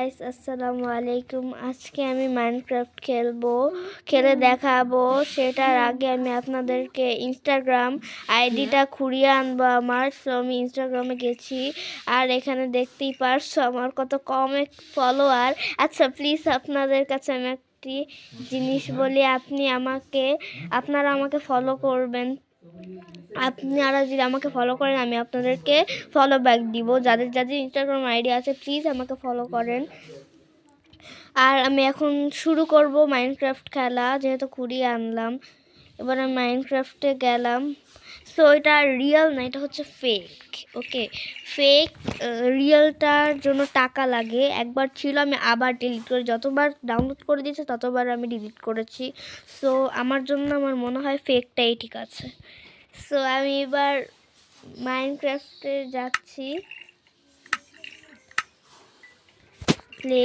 Guys আসসালামু আলাইকুম। আজকে আমি মাইনক্রাফট খেলে দেখাবো। সেটার আগে আমি আপনাদেরকে ইনস্টাগ্রাম আইডিটা খুঁড়িয়ে আনবো আমার। সো আমি ইনস্টাগ্রামে গেছি, আর এখানে দেখতেই পারছো আমার কত কম ফলোয়ার। আচ্ছা প্লিজ আপনাদের কাছে আমি একটি জিনিস বলি, আপনারা আমাকে ফলো করবেন। আপনারা যদি আমাকে ফলো করেন আমি আপনাদেরকে ফলো ব্যাক দিব। যাদের যাদের ইনস্টাগ্রাম আইডি আছে প্লিজ আমাকে ফলো করেন। আর আমি এখন শুরু করব মাইনক্রাফট খেলা, যেহেতু কুড়িয়ে আনলাম। এবার আমি মাইনক্রাফটে গেলাম। সো এটা রিয়েল না, এটা হচ্ছে ফেক। ওকে, ফেক। রিয়েলটার জন্য টাকা লাগে। একবার ছিল, আমি আবার ডিলিট করি। যতবার ডাউনলোড করে দিয়েছে ততবার আমি ডিলিট করেছি। সো আমার জন্য আমার মনে হয় ফেকটাই ঠিক আছে। সো আমি এবার মাইনক্রাফটে যাচ্ছি। প্লে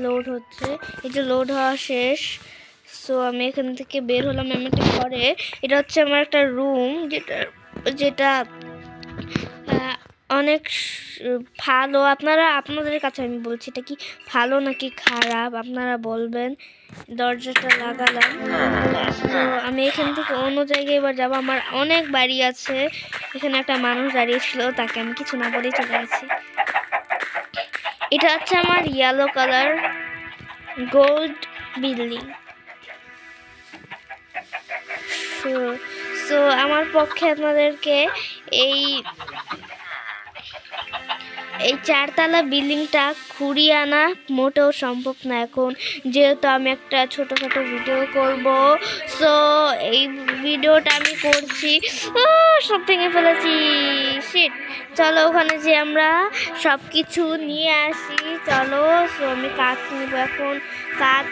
লোড হচ্ছে, এই যে লোড হওয়া শেষ। সো আমি এখান থেকে বের হলাম। আমি একটা ঘরে, এটা হচ্ছে আমার একটা রুম, যেটা অনেক ভালো। আপনাদের কাছে আমি বলছি, এটা কি ভালো নাকি খারাপ আপনারা বলবেন। দরজাটা লাগালাম। তো আমি এখান থেকে অন্য জায়গায় এবার যাবো। আমার অনেক বাড়ি আছে। এখানে একটা মানুষ দাঁড়িয়েছিল, তাকে আমি কিছু না বলেই চলে গেছি। এটা হচ্ছে আমার yellow colour gold building. So আমার পক্ষে আপনাদেরকে এই চারতলা বিল্ডিংটা ঘুরিয়ে আনা মোটেও সম্ভব না এখন, যেহেতু আমি একটা ছোটোখাটো ভিডিও করব। সো এই ভিডিওটা আমি করছি, সব ভেঙে ফেলেছি। শিট, চলো ওখানে যে আমরা সব কিছু নিয়ে আসি। চলো, সো আমি কাঠ নিব এখন, কাঠ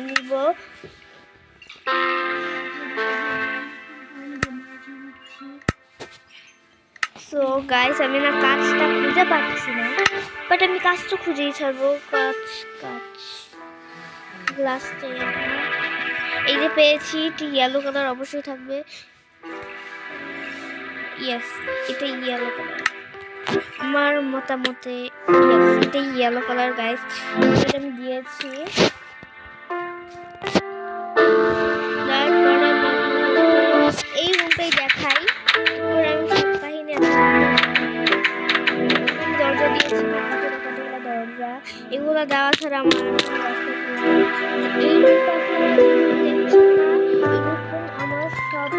নিব। সো গাইস, আমি না কাজটা খুঁজে পাচ্ছি না, বাট আমি কাজ তো খুঁজেই ছাড়বো। কাজ গ্লাসটা এই যে পেয়েছি, এটি ইয়েলো কালার অবশ্যই থাকবে। ইয়েস, এটা ইয়েলো কালার। আমার মতামতে এটা ইয়েলো কালার গাইস, এটা আমি দিয়েছি। তারপরে এই রুমটাই দেখাই। আমি সব কাহিনী দরজা দিয়েছি, দরজা এগুলো দেওয়া ছাড়া আমার এই রুমটা আপনারা দেখছেন না, এরকম আমার সব